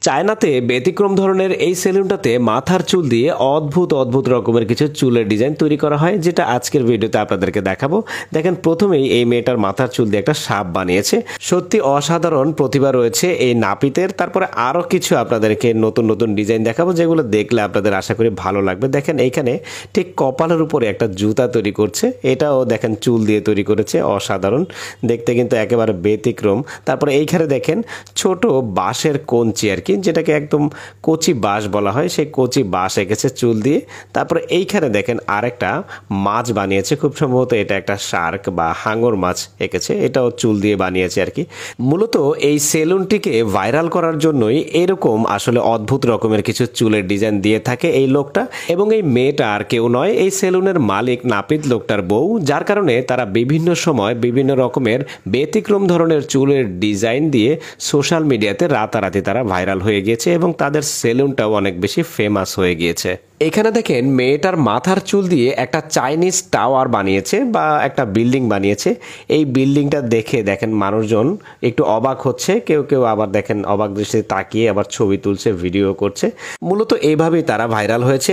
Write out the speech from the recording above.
চায়নাতে ব্যতিক্রম ধরনের এই সেলুনটাতে মাথার চুল দিয়ে অদ্ভুত অদ্ভুত রকমের কিছু চুলের ডিজাইন তৈরি করা হয়, যেটা আজকের ভিডিওতে আপনাদেরকে দেখাবো। দেখেন, প্রথমেই এই মেয়েটার মাথার চুল দিয়ে একটা সাপ বানিয়েছে। সত্যি অসাধারণ প্রতিভা রয়েছে এই নাপিতের। তারপরে আরও কিছু আপনাদেরকে নতুন নতুন ডিজাইন দেখাবো, যেগুলো দেখলে আপনাদের আশা করি ভালো লাগবে। দেখেন, এইখানে ঠিক কপালের উপরে একটা জুতা তৈরি করছে, এটাও দেখেন চুল দিয়ে তৈরি করেছে। অসাধারণ দেখতে, কিন্তু একেবারে ব্যতিক্রম। তারপরে এইখানে দেখেন ছোট বাঁশের কঞ্চি আর কি, যেটাকে একদম কচি বাঁশ বলা হয়, সেই কচি বাঁশ এঁকেছে চুল দিয়ে। তারপরে এইখানে দেখেন আরেকটা মাছ বানিয়েছে, খুব সম্ভবত এটা একটা শার্ক বা হাঙর মাছ এঁকেছে, এটাও চুল দিয়ে বানিয়েছে আর কি। মূলত এই সেলুনটিকে ভাইরাল করার জন্যই এরকম আসলে অদ্ভুত রকমের কিছু চুলের ডিজাইন দিয়ে থাকে এই লোকটা। এবং এই মেয়েটা আর কেউ নয়, এই সেলুনের মালিক নাপিত লোকটার বউ, যার কারণে তারা বিভিন্ন সময় বিভিন্ন রকমের ব্যতিক্রম ধরনের চুলের ডিজাইন দিয়ে সোশ্যাল মিডিয়াতে রাতারাতি তারা ভাইরাল হয়ে গিয়েছে এবং তাদের সেলুনটাও অনেক বেশি ফেমাস হয়ে গিয়েছে। এখানে দেখেন মেয়েটার মাথার চুল দিয়ে একটা চাইনিজ টাওয়ার বানিয়েছে বা একটা বিল্ডিং বানিয়েছে। এই বিল্ডিংটা দেখে দেখেন মানুষজন একটু অবাক হচ্ছে, কেউ কেউ আবার দেখেন অবাক দৃষ্টিতে তাকিয়ে আবার ছবি তুলছে, ভিডিও করছে। মূলত এইভাবেই তারা ভাইরাল হয়েছে।